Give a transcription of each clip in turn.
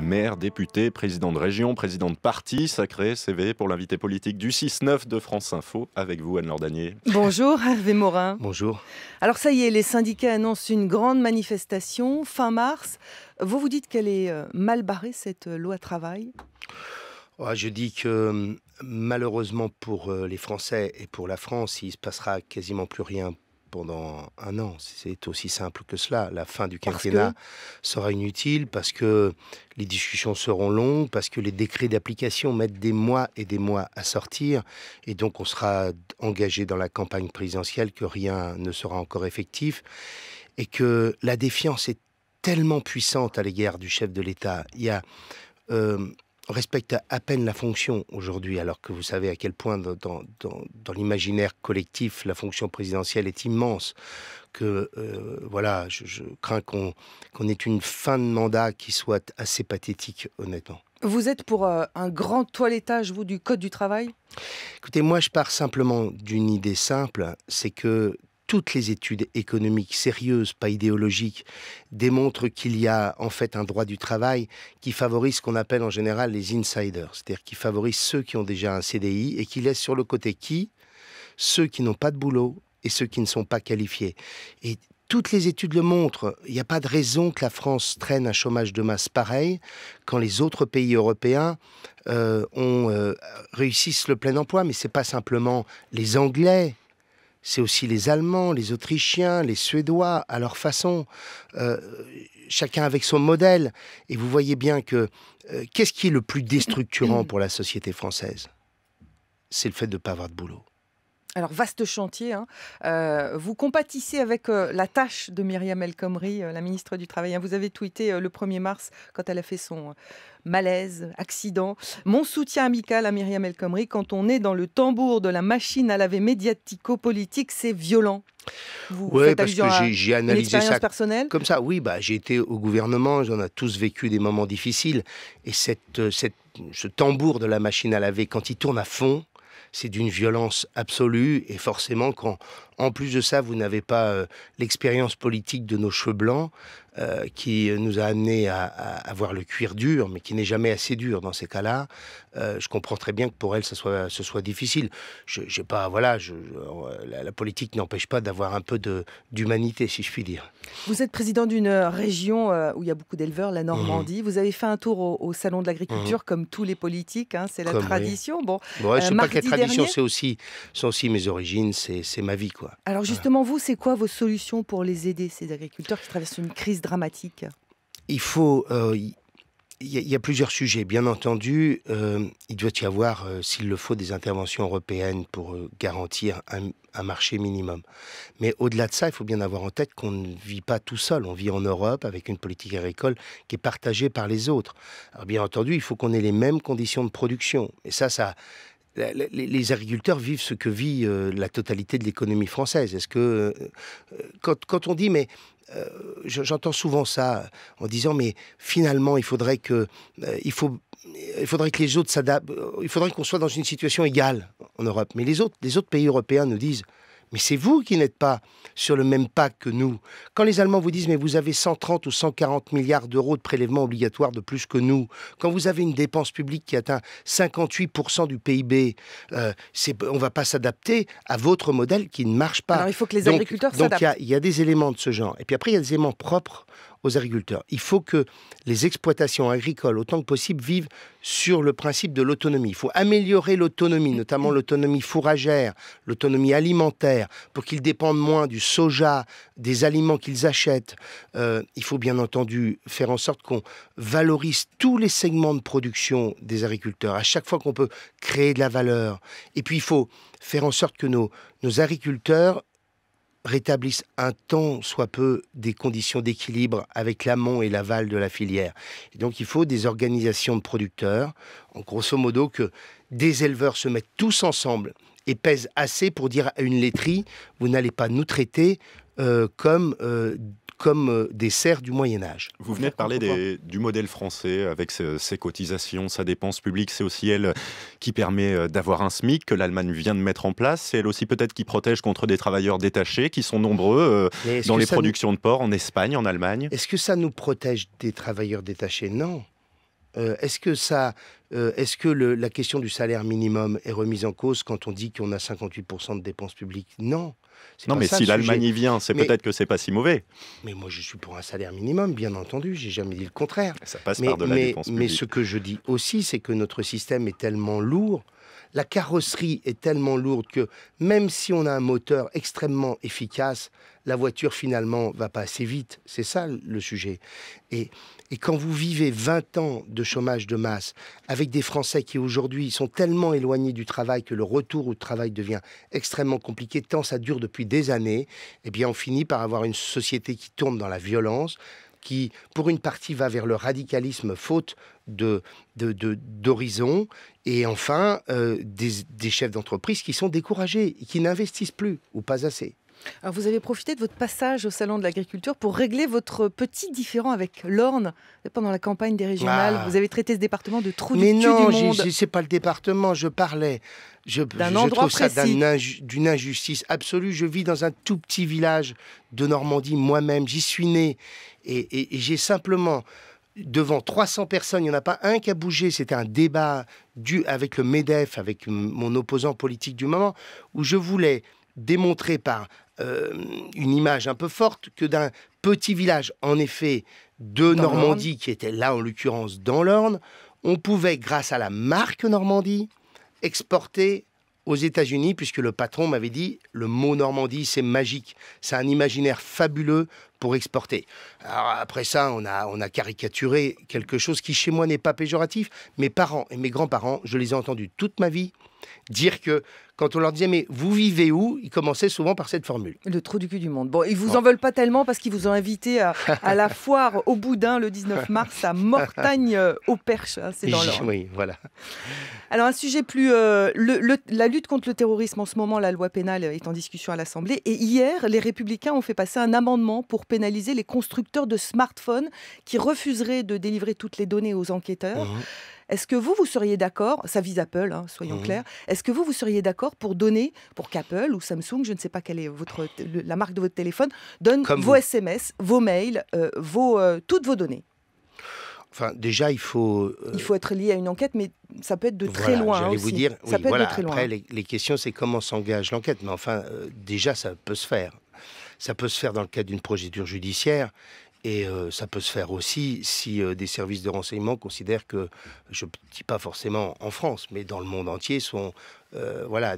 est maire, député, président de région, président de parti. Sacré CV pour l'invité politique du 6-9 de France Info. Avec vous, Anne-Laure Danier. Bonjour, Hervé Morin. Bonjour. Alors ça y est, les syndicats annoncent une grande manifestation fin mars. Vous dites qu'elle est mal barrée, cette loi travail? Je dis que malheureusement pour les Français et pour la France, il ne se passera quasiment plus rien pendant un an. C'est aussi simple que cela. La fin du quinquennat sera inutile parce que les discussions seront longues, parce que les décrets d'application mettent des mois et des mois à sortir. Et donc on sera engagé dans la campagne présidentielle que rien ne sera encore effectif. Et que la défiance est tellement puissante à l'égard du chef de l'État. On respecte à peine la fonction aujourd'hui, alors que vous savez à quel point dans l'imaginaire collectif, la fonction présidentielle est immense. Je crains qu'on ait une fin de mandat qui soit assez pathétique, honnêtement. Vous êtes pour un grand toilettage, vous, du Code du travail? Écoutez, moi je pars simplement d'une idée simple, c'est que toutes les études économiques sérieuses, pas idéologiques, démontrent qu'il y a en fait un droit du travail qui favorise ce qu'on appelle en général les insiders, c'est-à-dire qui favorise ceux qui ont déjà un CDI et qui laisse sur le côté ceux qui n'ont pas de boulot et ceux qui ne sont pas qualifiés. Et toutes les études le montrent, il n'y a pas de raison que la France traîne un chômage de masse pareil quand les autres pays européens réussissent le plein emploi. Mais ce n'est pas simplement les Anglais, c'est aussi les Allemands, les Autrichiens, les Suédois, à leur façon, chacun avec son modèle. Et vous voyez bien que qu'est-ce qui est le plus déstructurant pour la société française? C'est le fait de ne pas avoir de boulot. Alors, vaste chantier. Vous compatissez avec la tâche de Myriam El Khomri, la ministre du Travail. Vous avez tweeté le 1er mars, quand elle a fait son malaise, accident. Mon soutien amical à Myriam El Khomri. Quand on est dans le tambour de la machine à laver médiatico-politique, c'est violent. Oui, parce que j'ai analysé ça personnelle comme ça. Oui, j'ai été au gouvernement, j'en ai tous vécu des moments difficiles. Et ce tambour de la machine à laver, quand il tourne à fond, c'est d'une violence absolue. Et forcément, quand, en plus de ça, vous n'avez pas l'expérience politique de nos cheveux blancs, qui nous a amenés à avoir le cuir dur, mais qui n'est jamais assez dur dans ces cas-là, je comprends très bien que pour elle, ce soit difficile. La politique n'empêche pas d'avoir un peu d'humanité, si je puis dire. Vous êtes président d'une région où il y a beaucoup d'éleveurs, la Normandie. Vous avez fait un tour au Salon de l'Agriculture, comme tous les politiques. C'est la tradition. Bon, c'est pas que la tradition, sont aussi mes origines, c'est ma vie, quoi. Alors justement, vous, c'est quoi vos solutions pour les aider, ces agriculteurs qui traversent une crise dramatique? Il y a plusieurs sujets. Bien entendu, il doit y avoir, s'il le faut, des interventions européennes pour garantir un marché minimum. Mais au-delà de ça, il faut bien avoir en tête qu'on ne vit pas tout seul. On vit en Europe avec une politique agricole qui est partagée par les autres. Alors bien entendu, il faut qu'on ait les mêmes conditions de production. Et les agriculteurs vivent ce que vit la totalité de l'économie française. Est-ce que quand on dit j'entends souvent ça en disant mais finalement il faudrait que les autres s'adaptent, il faudrait qu'on soit dans une situation égale en Europe. Mais les autres pays européens nous disent mais c'est vous qui n'êtes pas sur le même pack que nous. Quand les Allemands vous disent mais vous avez 130 ou 140 milliards d'euros de prélèvements obligatoires de plus que nous, quand vous avez une dépense publique qui atteint 58% du PIB, on ne va pas s'adapter à votre modèle qui ne marche pas. Alors il faut que les agriculteurs s'adaptent. Donc il y a des éléments de ce genre. Et puis après il y a des éléments propres aux agriculteurs. Il faut que les exploitations agricoles, autant que possible, vivent sur le principe de l'autonomie. Il faut améliorer l'autonomie, notamment l'autonomie fourragère, l'autonomie alimentaire, pour qu'ils dépendent moins du soja, des aliments qu'ils achètent. Il faut bien entendu faire en sorte qu'on valorise tous les segments de production des agriculteurs, à chaque fois qu'on peut créer de la valeur. Et puis il faut faire en sorte que nos agriculteurs rétablissent un tant soit peu des conditions d'équilibre avec l'amont et l'aval de la filière. Et donc il faut des organisations de producteurs, en grosso modo que des éleveurs se mettent tous ensemble et pèsent assez pour dire à une laiterie, vous n'allez pas nous traiter comme des serfs du Moyen-Âge. Vous venez de parler du modèle français avec ses cotisations, sa dépense publique. C'est aussi elle qui permet d'avoir un SMIC que l'Allemagne vient de mettre en place. C'est elle aussi peut-être qui protège contre des travailleurs détachés qui sont nombreux dans les productions de porc en Espagne, en Allemagne. Est-ce que ça nous protège des travailleurs détachés? Non. Est-ce que la question du salaire minimum est remise en cause quand on dit qu'on a 58% de dépenses publiques? Non. Non, mais si l'Allemagne y vient, c'est peut-être que c'est pas si mauvais. Mais moi, je suis pour un salaire minimum, bien entendu. J'ai jamais dit le contraire. Ça passe par de la dépense publique. Mais ce que je dis aussi, c'est que notre système est tellement lourd, la carrosserie est tellement lourde que même si on a un moteur extrêmement efficace, la voiture finalement va pas assez vite. C'est ça le sujet. Et quand vous vivez 20 ans de chômage de masse avec des Français qui aujourd'hui sont tellement éloignés du travail que le retour au travail devient extrêmement compliqué, tant ça dure depuis des années, eh bien on finit par avoir une société qui tourne dans la violence, qui, pour une partie, va vers le radicalisme faute d'horizon, et enfin, des chefs d'entreprise qui sont découragés, et qui n'investissent plus, ou pas assez. Alors vous avez profité de votre passage au Salon de l'Agriculture pour régler votre petit différend avec l'Orne pendant la campagne des régionales. Vous avez traité ce département de trou du cul du monde. Mais non, c'est pas le département, je parlais. Je trouve ça d'une injustice absolue. Je vis dans un tout petit village de Normandie moi-même. J'y suis né. Et j'ai simplement, devant 300 personnes, il n'y en a pas un qui a bougé. C'était un débat avec le MEDEF, avec mon opposant politique du moment, où je voulais démontrer par une image un peu forte que d'un petit village, en effet, de Normandie, qui était là en l'occurrence dans l'Orne, on pouvait, grâce à la marque Normandie, exporter aux États-Unis, puisque le patron m'avait dit le mot Normandie, c'est magique, c'est un imaginaire fabuleux pour exporter. Alors après ça, on a caricaturé quelque chose qui chez moi n'est pas péjoratif. Mes parents et mes grands-parents, je les ai entendus toute ma vie dire que quand on leur disait « mais vous vivez où ?», ils commençaient souvent par cette formule. Le trou du cul du monde. Bon, ils vous en veulent pas tellement parce qu'ils vous ont invité à la foire au Boudin le 19 mars à Mortagne-au-Perche. Hein, c'est dans l'Orne. Oui, voilà. Alors un sujet plus... la lutte contre le terrorisme, en ce moment, la loi pénale est en discussion à l'Assemblée. Et hier, les Républicains ont fait passer un amendement pour pénaliser les constructeurs de smartphones qui refuseraient de délivrer toutes les données aux enquêteurs. Est-ce que vous seriez d'accord, ça vise Apple, hein, soyons clairs, est-ce que vous seriez d'accord pour qu'Apple ou Samsung, je ne sais pas quelle est la marque de votre téléphone, donne vos SMS, vos mails, toutes vos données? Enfin, déjà, il faut être lié à une enquête, mais ça peut être de très loin aussi. Vous dire, ça peut être de très loin. Après, les questions, c'est comment s'engage l'enquête. Mais enfin, déjà, ça peut se faire. Ça peut se faire dans le cadre d'une procédure judiciaire. Et ça peut se faire aussi si des services de renseignement considèrent que, je ne dis pas forcément en France, mais dans le monde entier,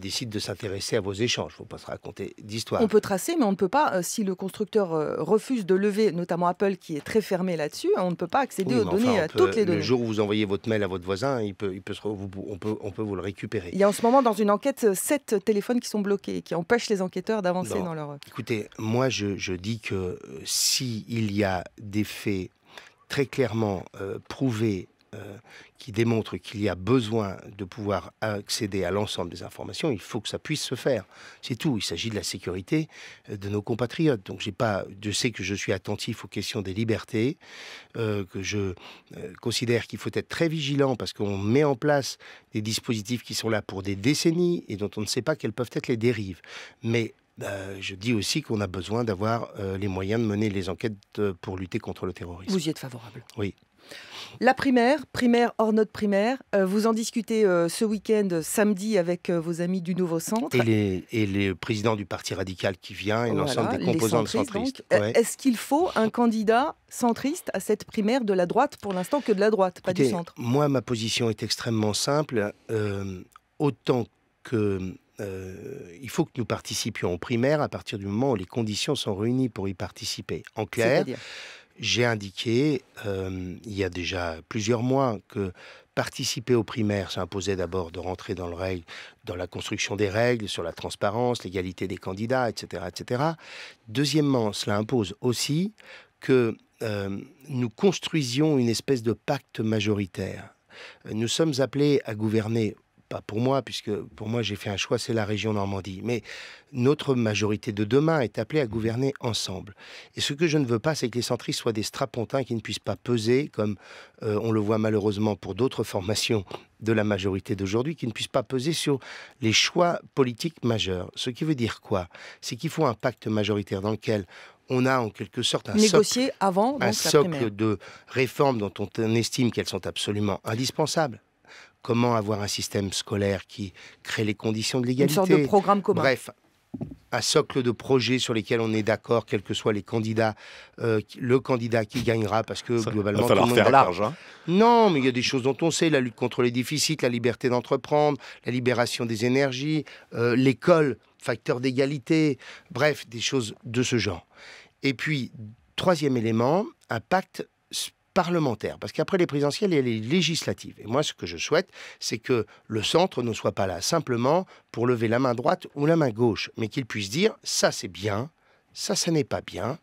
décident de s'intéresser à vos échanges. Il ne faut pas se raconter d'histoire. On peut tracer, mais on ne peut pas, si le constructeur refuse de lever, notamment Apple qui est très fermé là-dessus, on ne peut pas accéder aux données, à toutes les données. Le jour où vous envoyez votre mail à votre voisin, on peut vous le récupérer. Il y a en ce moment dans une enquête 7 téléphones qui sont bloqués, qui empêchent les enquêteurs d'avancer dans leur... Écoutez, moi je dis que s'il y a des faits très clairement prouvés qui démontrent qu'il y a besoin de pouvoir accéder à l'ensemble des informations, il faut que ça puisse se faire. C'est tout. Il s'agit de la sécurité de nos compatriotes. Donc je sais que je suis attentif aux questions des libertés, que je considère qu'il faut être très vigilant parce qu'on met en place des dispositifs qui sont là pour des décennies et dont on ne sait pas quelles peuvent être les dérives. Mais je dis aussi qu'on a besoin d'avoir les moyens de mener les enquêtes pour lutter contre le terrorisme. Vous y êtes favorable? Oui. La primaire hors note primaire, vous en discutez ce week-end, samedi, avec vos amis du Nouveau Centre. Et les présidents du Parti radical qui vient et l'ensemble des composants centristes. Est-ce qu'il faut un candidat centriste à cette primaire de la droite, pour l'instant que de la droite, pas du centre? Moi, ma position est extrêmement simple. Autant que... il faut que nous participions aux primaires à partir du moment où les conditions sont réunies pour y participer. En clair, j'ai indiqué il y a déjà plusieurs mois que participer aux primaires, ça imposait d'abord de rentrer dans la construction des règles, sur la transparence, l'égalité des candidats, etc., etc. Deuxièmement, cela impose aussi que nous construisions une espèce de pacte majoritaire. Nous sommes appelés à gouverner, pas pour moi, puisque pour moi j'ai fait un choix, c'est la région Normandie. Mais notre majorité de demain est appelée à gouverner ensemble. Et ce que je ne veux pas, c'est que les centristes soient des strapontins qui ne puissent pas peser, comme on le voit malheureusement pour d'autres formations de la majorité d'aujourd'hui, qui ne puissent pas peser sur les choix politiques majeurs. Ce qui veut dire quoi? C'est qu'il faut un pacte majoritaire dans lequel on a en quelque sorte un négocié socle, avant donc, un la socle primaire. de réformes dont on estime qu'elles sont absolument indispensables. Comment avoir un système scolaire qui crée les conditions de Une l'égalité. sorte de programme commun. Bref, un socle de projets sur lesquels on est d'accord, quels que soient les candidats, le candidat qui gagnera, parce que globalement, Il va falloir tout le monde faire est d'accord. large. Hein. Non, mais il y a des choses dont on sait, la lutte contre les déficits, la liberté d'entreprendre, la libération des énergies, l'école, facteur d'égalité, bref, des choses de ce genre. Et puis, troisième élément, un pacte parlementaire, parce qu'après les présidentielles, il y a les législatives. Et moi, ce que je souhaite, c'est que le centre ne soit pas là simplement pour lever la main droite ou la main gauche, mais qu'il puisse dire, ça c'est bien, ça n'est pas bien,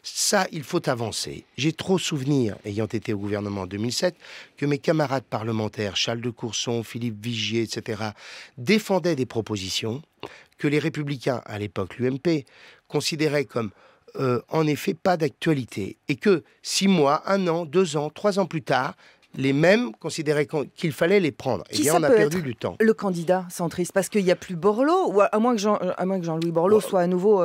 ça, il faut avancer. J'ai trop souvenir, ayant été au gouvernement en 2007, que mes camarades parlementaires, Charles de Courson, Philippe Vigier, etc., défendaient des propositions que les Républicains, à l'époque l'UMP, considéraient comme en effet pas d'actualité. Et que 6 mois, 1 an, 2 ans, 3 ans plus tard, les mêmes considéraient qu'il fallait les prendre. Eh bien, on a perdu du temps. Le candidat centriste, parce qu'il n'y a plus Borloo, ou à moins que Jean-Louis Borloo soit à nouveau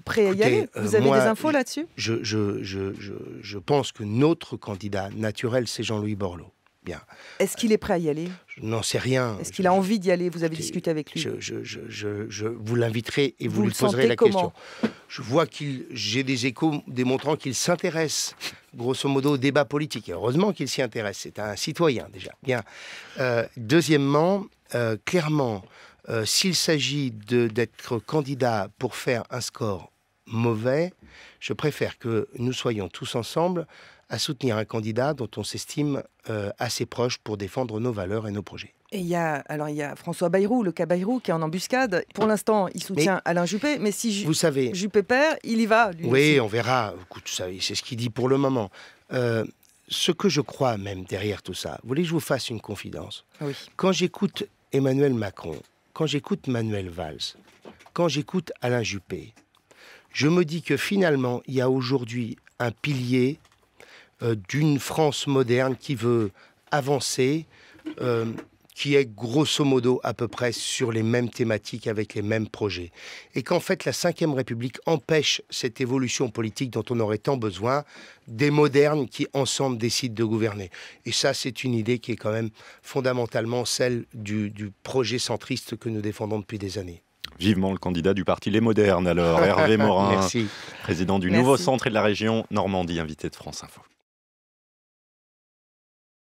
prêt à y aller. Vous avez des infos là-dessus ? Je pense que notre candidat naturel, c'est Jean-Louis Borloo. Bien. Est-ce qu'il est prêt à y aller ? Je n'en sais rien. Est-ce qu'il a envie d'y aller ? Vous avez discuté avec lui. Je vous l'inviterai et vous lui le poserez la comment question. Je vois j'ai des échos démontrant qu'il s'intéresse, grosso modo, au débat politique. Et heureusement qu'il s'y intéresse. C'est un citoyen, déjà. Bien. Deuxièmement, clairement, s'il s'agit d'être candidat pour faire un score mauvais, je préfère que nous soyons tous ensemble à soutenir un candidat dont on s'estime assez proche pour défendre nos valeurs et nos projets. Et il y a François Bayrou, le cas Bayrou, qui est en embuscade. Pour l'instant, il soutient Alain Juppé, mais si vous savez, Juppé perd, il y va. Lui oui, aussi. On verra. Écoute, c'est ce qu'il dit pour le moment. Ce que je crois même derrière tout ça, vous voulez que je vous fasse une confidence ? Oui. Quand j'écoute Emmanuel Macron, quand j'écoute Manuel Valls, quand j'écoute Alain Juppé, je me dis que finalement, il y a aujourd'hui un pilier d'une France moderne qui veut avancer, qui est grosso modo à peu près sur les mêmes thématiques avec les mêmes projets. Et qu'en fait, la Ve République empêche cette évolution politique dont on aurait tant besoin, des modernes qui ensemble décident de gouverner. Et ça, c'est une idée qui est quand même fondamentalement celle du projet centriste que nous défendons depuis des années. Vivement le candidat du parti Les Modernes, alors Hervé Morin, Merci. président du Merci. Nouveau Centre et de la région Normandie, invité de France Info.